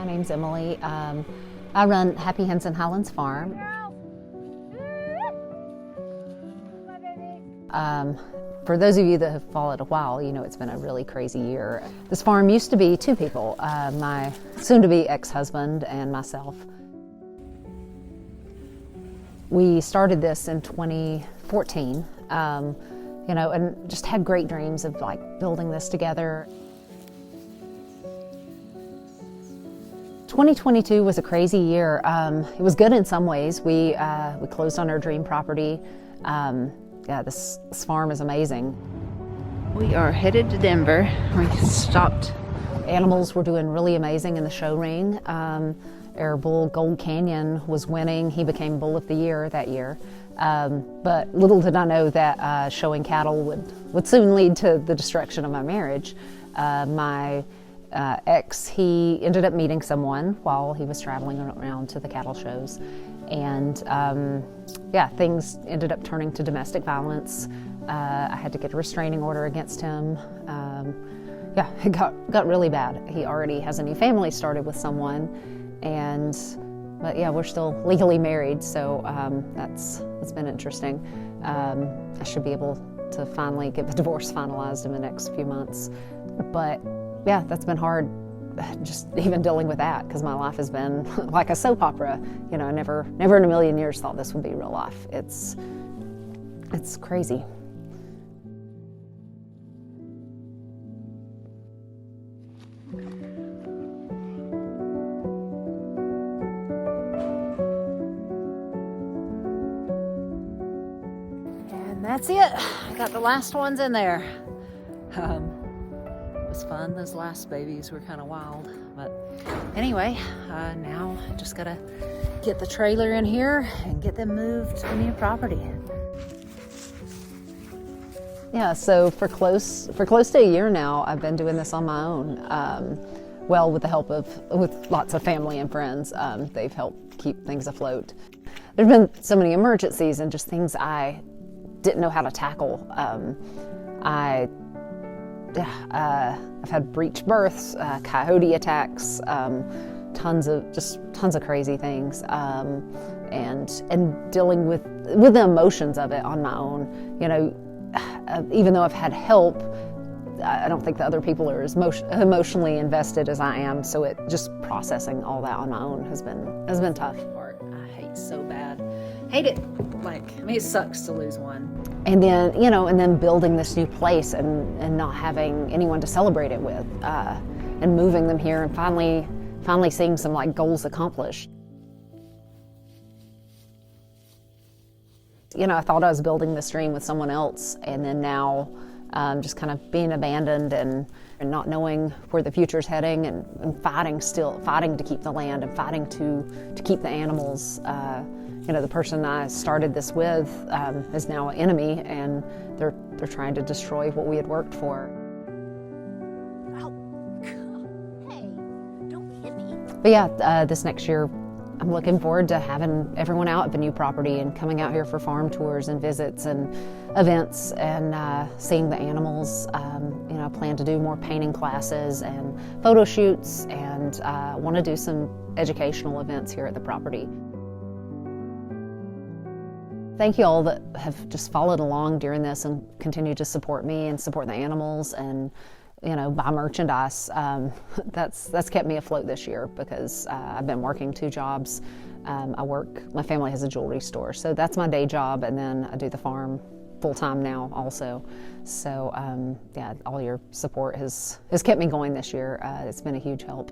My name's Emily. I run Happy Hens and Highlands Farm. For those of you that have followed a while, you know it's been a really crazy year. This farm used to be two people, my soon-to-be ex-husband and myself. We started this in 2014, you know, and just had great dreams of like building this together. 2022 was a crazy year. It was good in some ways. We closed on our dream property. Yeah, this farm is amazing. We are headed to Denver. We stopped. Animals were doing really amazing in the show ring. Our bull, Gold Canyon, was winning. He became Bull of the Year that year. But little did I know that showing cattle would soon lead to the destruction of my marriage. My ex, he ended up meeting someone while he was traveling around to the cattle shows. And yeah, things ended up turning to domestic violence. I had to get a restraining order against him. Yeah, it got really bad. He already has a new family started with someone, but yeah, we're still legally married, so that's been interesting. I should be able to finally get the divorce finalized in the next few months. But yeah, that's been hard, just even dealing with that, because my life has been like a soap opera. You know, I never in a million years thought this would be real life. It's crazy. And that's it. I got the last ones in there. It was fun. Those last babies were kind of wild, but anyway, now I just gotta get the trailer in here and get them moved to a new property. Yeah, so for close to a year now, I've been doing this on my own. Well, with the help with lots of family and friends, they've helped keep things afloat. There's been so many emergencies and just things I didn't know how to tackle. I've had breech births, coyote attacks, tons of crazy things, and dealing with the emotions of it on my own. You know, even though I've had help, I don't think the other people are as emotionally invested as I am. So it just processing all that on my own has been tough. I hate so bad. Hate it. Like, I mean, it sucks to lose one. And then, you know, building this new place and not having anyone to celebrate it with, and moving them here and finally seeing some like goals accomplished. You know, I thought I was building this dream with someone else, and then now just kind of being abandoned and not knowing where the future's heading, and fighting to keep the land and fighting to keep the animals. You know, the person I started this with is now an enemy, and they're trying to destroy what we had worked for. Oh, hey, don't hit me. But yeah, this next year, I'm looking forward to having everyone out at the new property and coming out here for farm tours and visits and events and seeing the animals. You know, I plan to do more painting classes and photo shoots, and want to do some educational events here at the property. Thank you all that have just followed along during this and continue to support me and support the animals and, you know, buy merchandise. That's kept me afloat this year because I've been working 2 jobs. My family has a jewelry store, so that's my day job, and then I do the farm full-time now also. So yeah, all your support has kept me going this year. It's been a huge help.